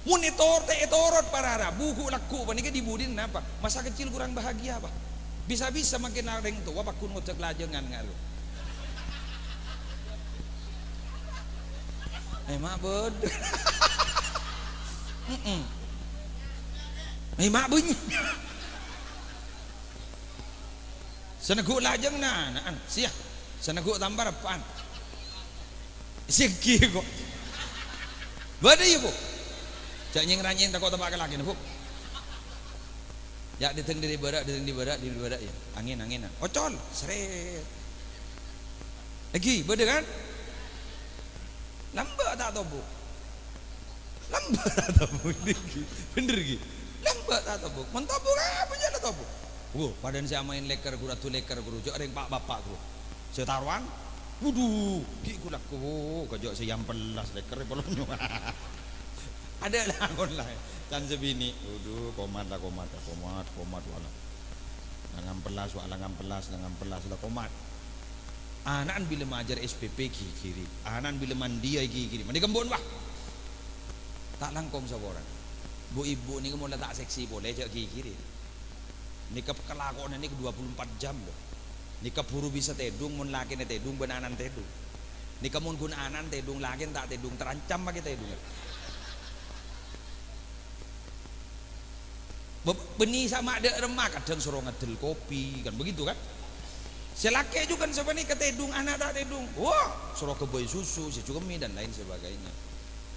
A: monitor etorot para rabu ku laku panika dibudin apa masa kecil kurang bahagia apa bisa-bisa makin ring tua pakun ngotek lajengan ngalu mak bodoh mak bunyi seneguk lajeng naan siah seneguk tambar apaan siki kok badai ya bu jak nyeng-ranyeng takut tempat ke lagi bu ya diteng di barak ya angin-anginan ocol seret lagi badai kan lambat tak tahu bu lambat tak tahu bu bener gitu lambat tak tahu bu mentabuk apa je tak tahu bu padan saya main leker guru tu leker guru jok ring pak bapak guru saya taruhan wuduh giku laku kejok saya yang pelas leker polonyo ada lah online dan sebini wuduh komat wala langan pelas lah komat anak bila mengajar SPP kiri anak bila mandi kiri mandi kembon wah tak langkong saboran bu ibu ni kamu tak seksi boleh cak kiri ni kelakon ni 24 jam loh ni buru bisa tedung mun laki ni tedung benanan tedung ni kamu gun anan tedung laki tak tedung terancam bagi tedung benih sama ada remah kadang suruh ngedel kopi kan begitu kan selaki juga kan sebenarnya ketedung anak tak tedung wah suruh keboi susu si cumi dan lain sebagainya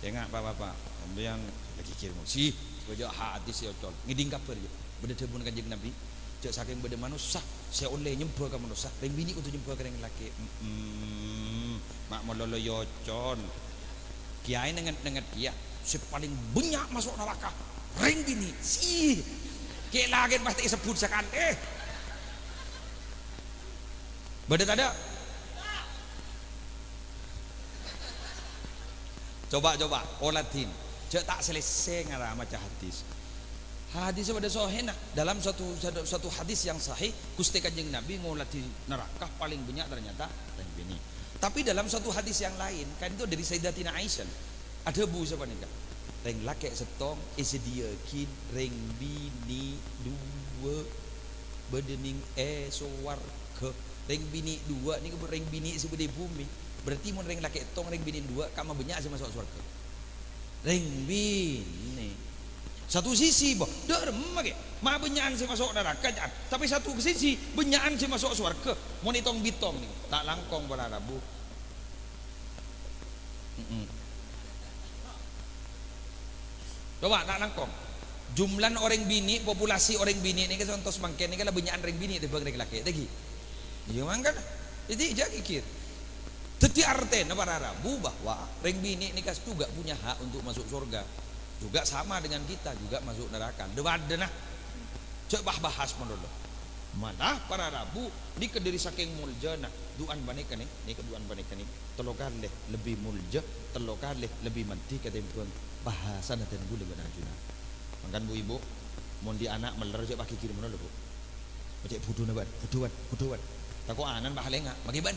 A: ya nggak bapak yang lagi kirim sih wajah hati si ocol ngiding kaper ya beda tebun kanjeng Nabi cak saking beda manusia saya oleh nyembah ke manusia ring bini untuk nyembah ke ring laki mak mololo yocon kiai dengan kia si paling banyak masuk neraka ring bini sih kayak lagi pasti sebut sekan badat ada coba olatin cek tak selesai ngarah macam hadis pada sahih dalam satu hadis yang sahih Gusti Kanjeng Nabi ngolati neraka paling banyak ternyata ring bini. Tapi dalam satu hadis yang lain kan itu dari Sayyidatina Aisyah ada bu siapa nih kak ring laki setong isediakin ring bini dua bedening suwarga ring bini dua ni ring bini sebudi bumi berarti mun ring laki etong ring bini dua kamu banyak sih masuk surga ring bini satu sisi boh derem mah benyakan sih masuk neraka tapi satu sisi benyakan sih masuk surga mun itong bitong nih tak langkong pada Rabu coba tak langkong jumlah orang bini populasi orang bini ini kan contoh semangken ini kan benyakan orang bini dibanding ring laki lagi iya mangkan jadi jadi kikir jadi artinya para Rabu bahwa ring bini ini kan juga punya hak untuk masuk surga juga sama dengan kita juga masuk neraka dewadenah coba bahas menurut malah para Rabu di kediri saking muljana duan banika nih keduan banika nih telokan leh lebih mulja telokan leh lebih menti ketimbang bahasan dan gula benajuna makan bu ibu mau di anak meler coba pakai kirim menurut bu macam buduan takut anan bahalenga bagi ban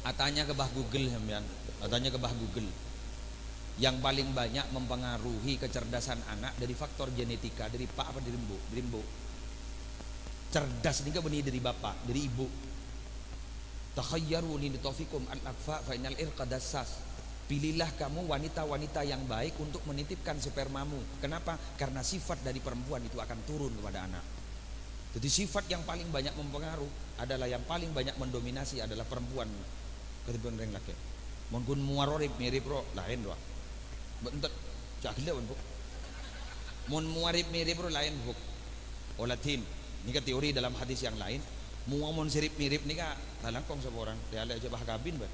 A: Atanya ke bah Google sampean, atanya ke bah Google. Yang paling banyak mempengaruhi kecerdasan anak dari faktor genetika dari pak apa dari ibu. Cerdas ini kan benih dari bapak, dari ibu. Takhayyaru li taufikum al-akfa fa innal irqa dassas. Pilihlah kamu wanita-wanita yang baik untuk menitipkan spermamu. Kenapa? Karena sifat dari perempuan itu akan turun kepada anak. Jadi sifat yang paling banyak mempengaruhi adalah yang paling banyak mendominasi adalah perempuan ketimbang ring laki. Mungkin muarorip mirip ro lain doa. Bentar, cakile pun buk. Mun muarip mirip ro lain buk. Olatin, ini kan teori dalam hadis yang lain. Mun sirip mirip ni kan talangkong sa orang. Dia ada aja bah kabin ba.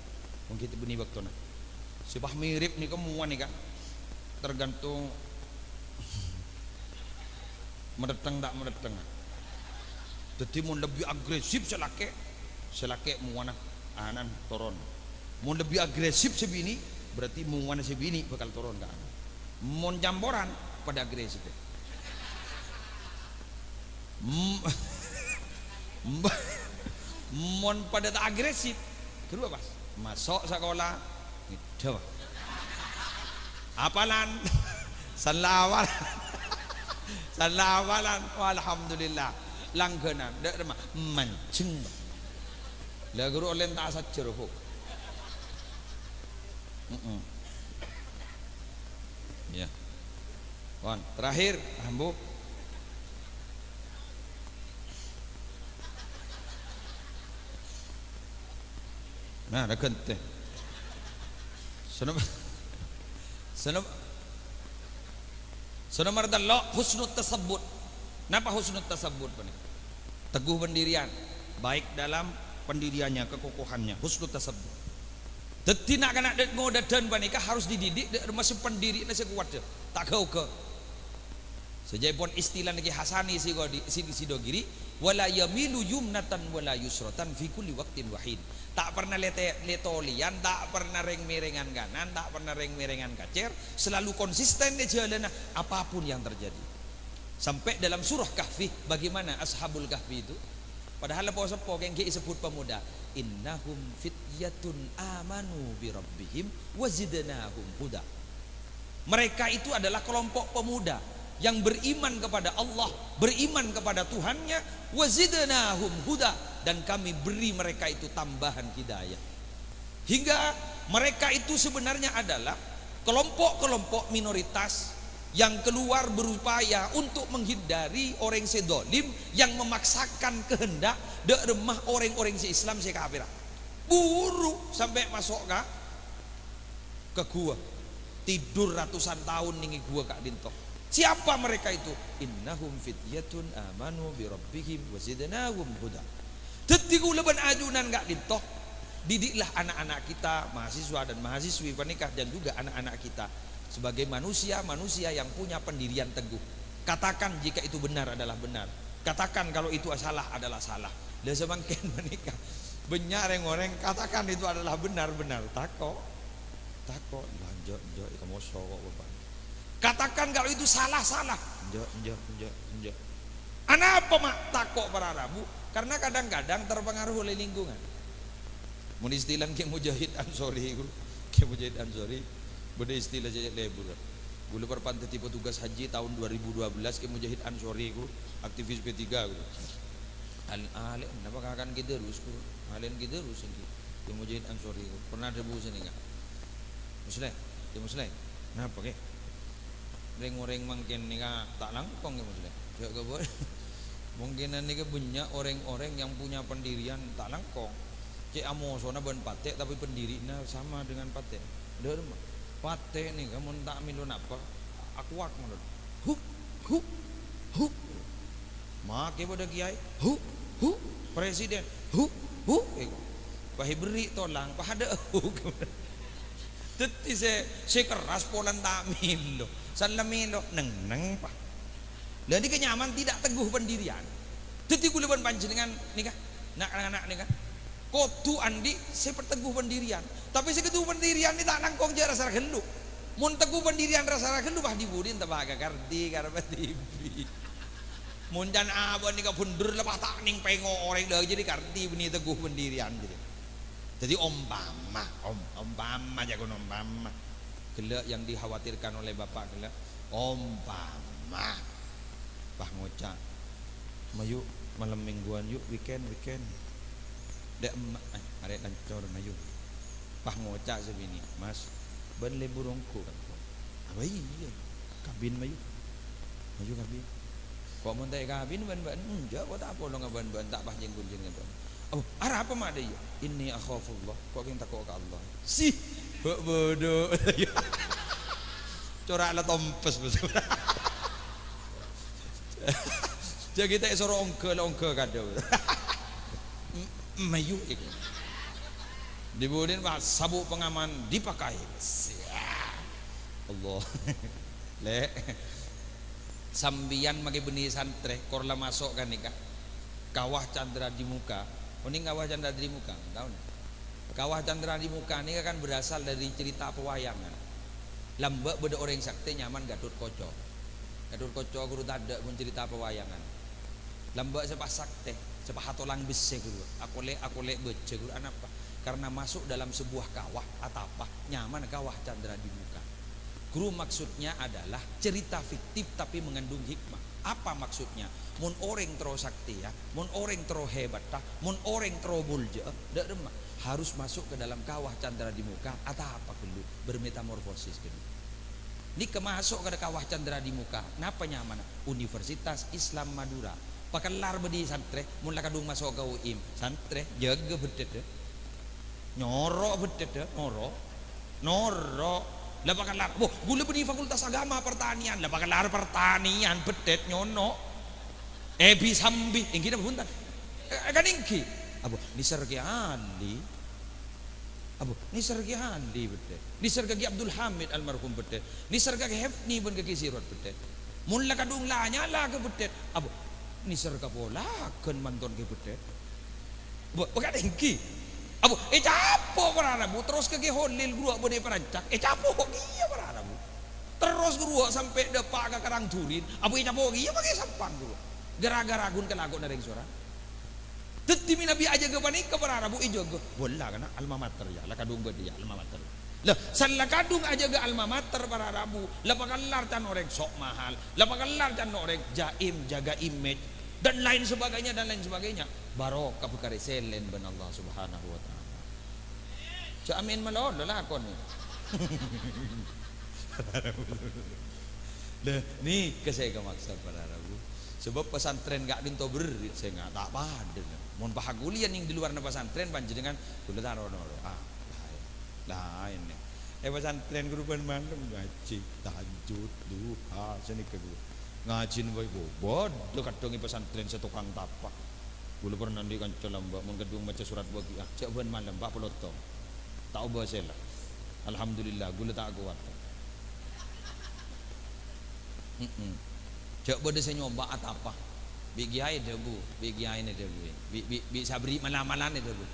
A: Mungkin itu benih waktu na. Sebah mirip ni kan muan ni kan. Tergantung mereteng tak mereteng. Jadi mun lebih agresif selake muana anan turun. Mun lebih agresif sebini berarti muana sebini bakal turun ke anak. Mun jamboran pada agresif. Mun pada tak agresif kedua pas masuk sekolah gitu. Apalan salawalan alhamdulillah langganan dak remah mancing lah guru olen tak sajar kok ya wan terakhir ambu nah ada kente Sonomar dallo husnul tasabbut. Napa husnul tasabbut ini? Teguh pendirian, baik dalam pendiriannya, kekokohannya, husnul tasabbut. Dadi nak kena ngodadan panika harus dididik masih pendiri nasi kuat tak kau ke. Sejapun istilah niki Hasani si dogiri wala yamilu yumnatan wala yusratan fi kulli waqtin wahid. Tak pernah letolian, tak pernah reng-merengan kanan, tak pernah reng-merengan kacer, selalu konsisten di jalan apapun yang terjadi. Sampai dalam surah Kahfi, bagaimana ashabul Kahfi itu? Padahal apa-apa yang disebut pemuda, innahum fityatun amanu bi rabbihim wazidnahum huda. Mereka itu adalah kelompok pemuda yang beriman kepada Allah, beriman kepada Tuhannya, wazidnahum huda, dan kami beri mereka itu tambahan hidayah. Hingga mereka itu sebenarnya adalah kelompok-kelompok minoritas yang keluar berupaya untuk menghindari orang sedolim yang memaksakan kehendak dek remah orang-orang si Islam si kafir. Buru sampai masuk ke gua, tidur ratusan tahun nih gua kak dintok. Siapa mereka itu? Innahum fityatun amanu bi rabbihim wazidnahum huda. Dadi kula ben ajunan gak ditoh. Didiklah anak-anak kita, mahasiswa dan mahasiswi pernikah dan juga anak-anak kita sebagai manusia-manusia yang punya pendirian teguh. Katakan jika itu benar adalah benar. Katakan kalau itu salah adalah salah. Lah semangken menikah. Benyareng-oreng katakan itu adalah benar-benar takok. Lanjut kamu sokok Bapak. Katakan kalau itu salah-salah. Njok. Apa mak takok para Rabu? Karena kadang-kadang terpengaruh oleh lingkungan. Mun istilah Ki Mujahid Ansori, Ki Mujahid Ansori, beda istilah jadi lebur. Gula perpantau tipe tugas haji tahun 2012 Ki Mujahid Ansori ku aktivis P3 ku. Alen kenapa akan kita terus ku? Alen kita terus ini. Ki Mujahid Ansori ku pernah debu sini enggak? Muslim. Kenapa ke? Reng-reng mangken nika tak langkong Ki Muslim. Gak boleh. Mungkin nika banyak orang-orang yang punya pendirian tak langkong. Cek amosona ban patek tapi pendirinya sama dengan patek. Udah mah. Patek nih kamu tak milon apa? Aku wak menurut. Hu. Make pada kiai. Hu. Presiden. Hu. Pahi beri tolang, pahada hu. Teti se keras polan tak milo. Salamilo neng pak. Jadi kenyaman tidak teguh pendirian. Teti kula ban panjenengan nikah. Nak anak-anak nikah. Kotu andi saya perteguh pendirian, tapi saya ketuh pendirian ini tak nangkong jara rasa gelu. Mun teguh pendirian rasa gelu bah dibudin tebaga karti karena TV. Mun jan abon nika pundur lepas tak ning pengo orang dah jadi karti beni teguh pendirian jadi. Jadi umpama jago umpama. Gelak yang dikhawatirkan oleh bapak gelak umpama. Bah ngocak. Mayu malam mingguan yuk weekend. Dek arek lancor mayu. Pah ngocak sebini, Mas. Ben le burungku kan. Apa iya? Kabin mayu. Maju kabin. Kok mun tak kabin ban enggak kok tak apa lo ngaban tak pah jenggul ban. Oh, arah apa mak dia? Inni akhafullah. Kok yang takut ke Allah. Sih. Bodoh. Corak la tompes betul. Jadi kita suruh ongke kado. Mayu itu dibudin pak sabuk pengaman dipakai Allah le sambian magi benih santre korla masuk kan nikah kawah candra di muka ini kawah candra di muka tahu nih kawah candra di muka ini kan berasal dari cerita pewayangan lambak beda orang sakti nyaman Gatot Kaca guru tada pun cerita pewayangan lambak sepasak teh sepah hatolang besi guru aku lek baca guru apa karena masuk dalam sebuah kawah atau apa nyaman kawah candra di muka guru maksudnya adalah cerita fiktif tapi mengandung hikmah apa maksudnya mun orang terus sakti ya mun orang terus hebat mun orang terus bulja dak remah harus masuk ke dalam kawah candra di muka atau apa dulu bermetamorfosis gitu ini kemasuk ke kawah candra di muka napa nyaman Universitas Islam Madura pakelar bedi santre mun kadung masuk ke UIM santre jaga bedet nyorok bedet noro lah pakelar gula bedi Fakultas Agama Pertanian lah pakelar pertanian bedet nyono ebi sambi ingki apa buntan kan ingki abu nisergi andi bedet nisergi Abdul Hamid almarhum bedet nisergi Hefni pun ke Kisirot bedet mun kadung nyala ke bedet abu nisar kapola kan manton ke bedet bukan engki abu capo para bu terus ke holil guru bode perancak capo iya para bu terus guru sampai depak ke Karang Turin abu capo iya pakai sampang guru gara-gara gun ke lagu dari suara teti minabi aja ke panik ke para bu ijo go bola kana alma mater ya la kadung bede ya alma mater lah salah kadung aja ke alma mater para rabu la pakalar can orang sok mahal la pakalar can orang jaim jaga image dan lain sebagainya barokah perkara selen ben Allah Subhanahu wa taala. Amin malon lakon ni. Lah ni kesaya kemaksa para rabu. Sebab pesantren gak dinto berit saya enggak tak paden. Mun bahagulian yang di luar pesantren panjenengan kula tarono. Lain nih. Pesantren guru ban mandem ngaji tahajud duha seni ke guru. Ngajin wae bodoh kadongi pesantren setukang tapak Gula pernah di kanca lamba menggedung baca surat Waqiah cek ben malam 40 tahun tak ubah sela alhamdulillah gula tak kuat cek bode saya nyoba apa bigi ai debu bigi ai ne debu bi sabri malam-malam ne debu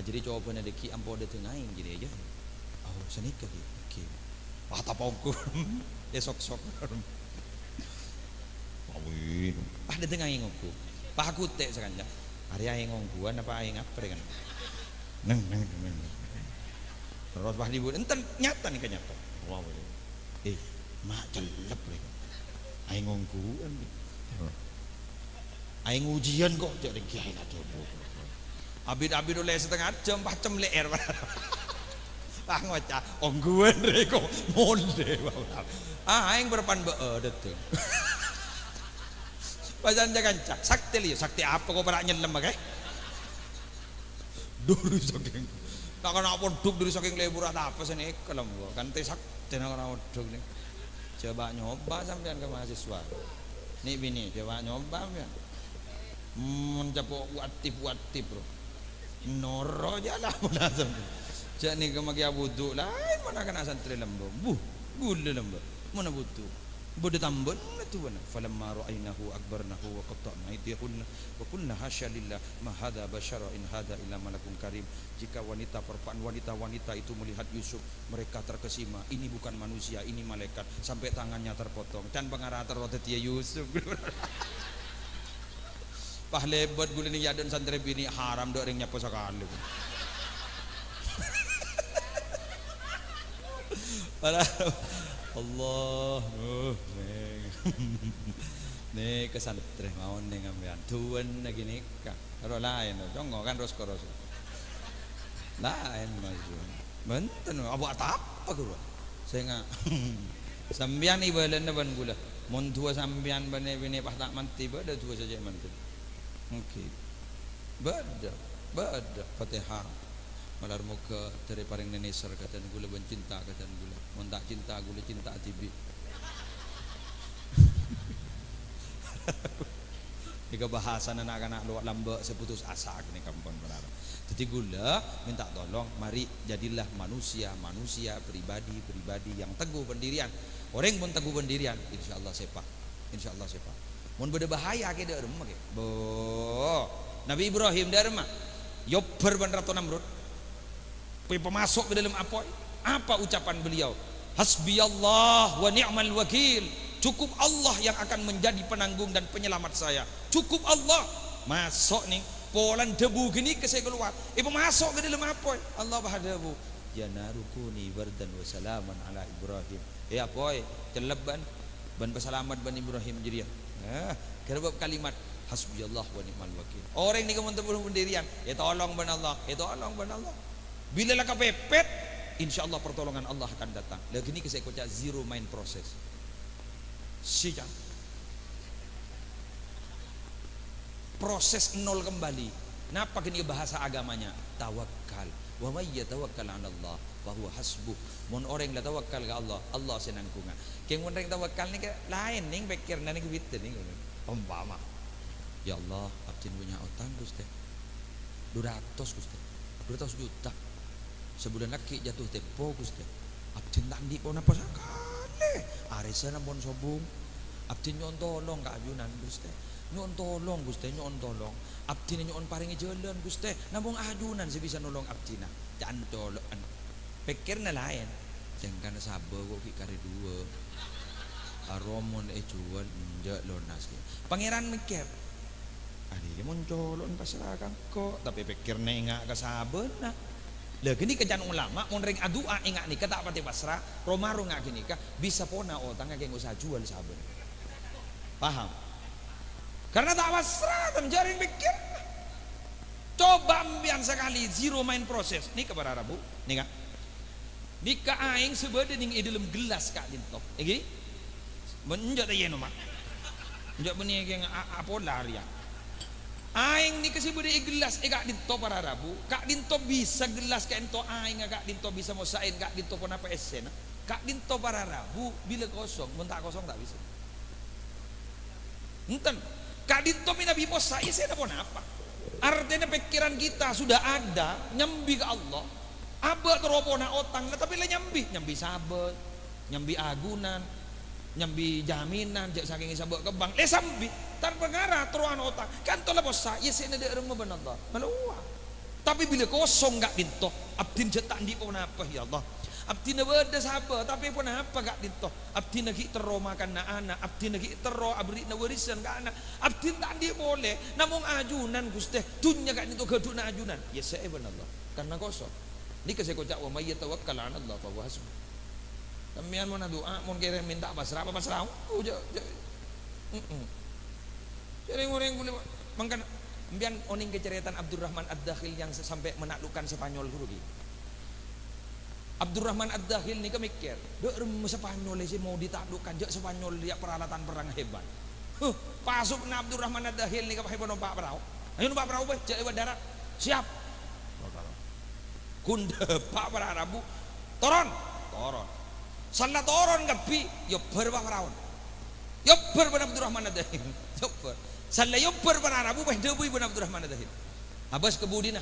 A: jadi coba ne deki ampo de tengain jadi aja oh senik ke ki wah tapongku esok-sok awi ada tengain ngku pak aku tek sekanja hari aing ngongguan apa aing apa kan neng terus bah dibut enten nyata nih kan nyata wow mak celep lagi aing ngongguan aing ujian kok jadi kiai ada bu abid oleh setengah jam 4 jam leer ah ngocah ongguan reko monde aing berpan bedet Pajan jangan cak sakti liyo sakti apa kau pernah nyelam bagai dulu saking nak kena poduk dulu saking lebur ada apa sih nih kalau gua kan teh sakti nak kena poduk nih coba nyoba sampean ke mahasiswa nih bini coba nyoba ya mencapo buat tip bro noro jalan mana sampai cak nih kemaki abudu lain mana kena santri lembu gula lembu mana butuh Bude tambun itu mana? Falamma ra'aynahu akbarnahu wa qatta'na aydiyahunna wa qulna hasya lillah ma hadza basyara in hadza illa malakun karim. Jika wanita itu melihat Yusuf, mereka terkesima, ini bukan manusia, ini malaikat, sampai tangannya terpotong dan pengarah terrotet ya Yusuf. Pah lebat gula ni yadan santri bini haram dok ring nyapa sekali. Allah nih kesantri mau nih ngambilan tuan lagi nikah kalau lain dong kan rosko lain maju benten abu apa gua saya nggak sambian ibalan ban gula mon tua sambian bane bine pas tak manti bada tua saja manti oke bada Fatihah malar muka dari paring neneser katan gula bencinta katan gula mon tak cinta gula cinta tibi jika bahasan anak-anak luar lamba seputus asa ni kampung benar jadi gula minta tolong mari jadilah manusia pribadi yang teguh pendirian orang pun teguh pendirian insyaallah sepak mun beda bahaya ke der mah ke bo Nabi Ibrahim der mah yobber ban ratu Namrud pemasok ke dalam apa ucapan beliau hasbiyallah wa ni'mal wakil cukup Allah yang akan menjadi penanggung dan penyelamat saya cukup Allah masuk nih polan debu gini ke saya keluar pemasok ke dalam Allah bahadabu ya narukuni bardan wa salaman ala Ibrahim apoy celeban ban pesalamat ban Ibrahim jadi kerebab kalimat hasbiyallah wa ni'mal wakil orang ini kemun tebuh pendirian tolong ban Allah bila lah kepepet insyaallah pertolongan Allah akan datang lagi ini saya kocak zero mind process sejak proses nol kembali napa gini bahasa agamanya tawakal wa may yatawakkal 'ala Allah fa huwa hasbuh mun orang la tawakkal ke Allah senangkunga keng mun orang tawakal ni ke lain ning pikirna ning gitu ning umpama ya Allah abdin punya utang Gusti 200 Gusti 200 juta sebulan lagi jatuh tempo Gusti abdin tak ndi pon apa sakale aresana pon sobung abdin nyon tolong ka ajunan Gusti nyon tolong Gusti nyon tolong abdin nyon paringi jalan Gusti nambung ajunan sebisa nolong abdina jangan tolong pikirna lain jangan sabar kok ki kare dua aromon jual ndak lonas pangeran mikir adi mon colon pasrakan kok tapi pikirna ingat ka sabena lah gini kejan ulama mun ring adua ingat nikah tak pati pasrah romaru ngak gini kah bisa pona otang ngak usah jual saben paham karena tak pasrah jaring pikir coba ambian sekali zero mind proses nikah berarabu nikah aing sebeda ning dalam gelas kak dintok iki menjak teh yen mak njak beni ge apa lari aing ni kasih bude gelas kak dinto para rabu kak dinto bisa gelas kak ento aing kak dinto bisa mosain kak dinto pun apa esen kak dinto para rabu bila kosong mun tak kosong tak bisa enten kak dinto mina bimo saya pun apa Artinya pikiran kita sudah ada nyambi ke Allah. Aba teropona otang, tapi le nyambi sabet, nyambi agunan, nyambi jaminan, jak saking sabek ke bank, le sambi tanpa ngara teruan otang. Kan tola bosa, ya sini ada rumah benar Allah, maluwa. Tapi bila kosong gak dinto, abdin cetak di pun apa ya Allah. Abdi na beda sabar, tapi pun apa gak dinto. Abdi lagi tero makan na anak, abdi lagi tero abri na warisan ka anak. Abdi tak di boleh, namun ajunan guste, dunya gak dinto gaduk na ajunan. Ya saya benar Allah, karena kosong. Ni kasi ko cak wa may tawakkal ala Allah fa huwa hasbuh. Kamian mo na doa, mo kaya minta pasrah, pasrah. Oh, jadi orang boleh mangkan ambian oning keceritaan Abdurrahman Ad-Dakhil yang sampai menaklukkan Spanyol rugi. Abdurrahman Ad-Dakhil ni kemikir, dek Spanyol sih mau ditaklukkan jak Spanyol dia peralatan perang hebat. Pasuk na Abdurrahman Ad-Dakhil ni kapahay numpak perahu. Ayo numpak perahu weh, jak lewat darat. Siap. Kunda pak para Arabu toron salah toron gapi yobber pak perawan yobber ban Abdurrahman Ad-Dakhil yobber salah yobber para Arabu bah debu ban Abdurrahman Ad-Dakhil abas kebudina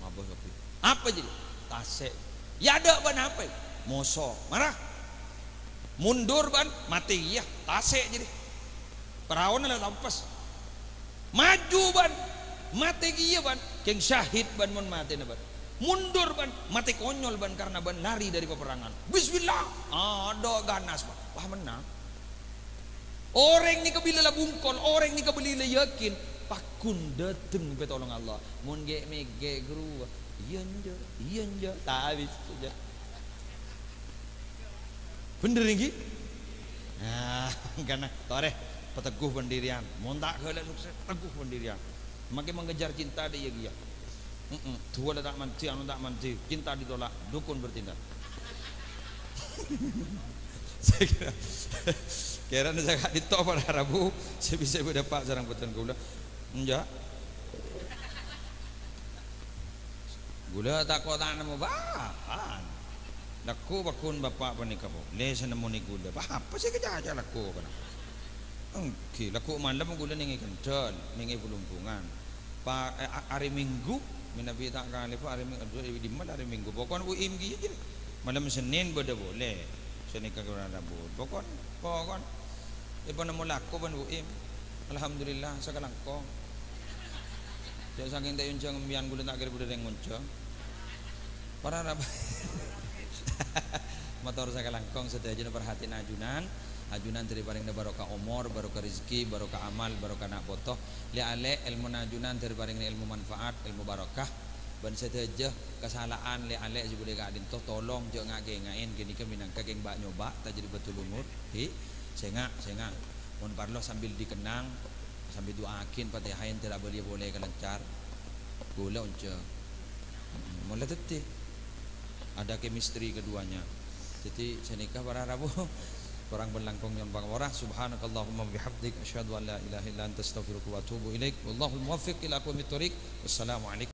A: abas gapi apa jadi tasek ya ada ban apa moso marah mundur ban mati ya tasek jadi perawan lah lampas maju ban mati iya ban keng syahid ban mon mati na ban mundur ban mati konyol ban karena ban lari dari peperangan. Bismillah ada ganas ban wah menang orang ni kabila bungkol orang ni kabila yakin pakun dateng petolong Allah mun ge mege guru iya nja tak habis saja bener ini nah karena tore peteguh pendirian mun tak heula sukses teguh pendirian makin mengejar cinta dia dia tua tak manti, anu tak manti, cinta ditolak, dukun bertindak. Saya kira saya ditok pada Rabu, saya bisa berdapat sarang putan gula, enggak. Gula tak kau tak nemu bahan. Laku bakun bapak panik apa? Lesa nemu ni gula, apa sih kerja aja laku kan? Okey, laku malam gula ningi kental, ningi pelumpungan. Pak hari Minggu Minabi tak kali pak hari Minggu di mana hari Minggu pokon UIM gitu malam Senin beda boleh Senin kagak Rabu pokon ibu nemu laku ban UIM alhamdulillah sekarang kong jadi saking tak uncang biang gula tak kira budaya nguncang para Rabu motor sekarang kong setiap jenis perhatian ajunan dari paling barokah umur, barokah rezeki, barokah amal, barokah nak botoh. Liale ilmu ajunan dari paling ilmu manfaat, ilmu barokah. Ban seteja kesalahan liale sebudi ka adin toh tolong jangan ngagengain gini ke minangka geng bak nyoba tak jadi betul umur. Sengak. Mun parlo sambil dikenang, sambil doakin Fatihain tidak boleh kelencar. Gula unca. Mulai teti. Ada chemistry keduanya. Jadi senikah para Rabu orang berlangkong yang bang orang subhanakallahumma bihamdik asyhadu an la ilaha illa anta astaghfiruka wa atubu ilaik wallahul muwaffiq ila aqwamit thoriq wassalamu alaikum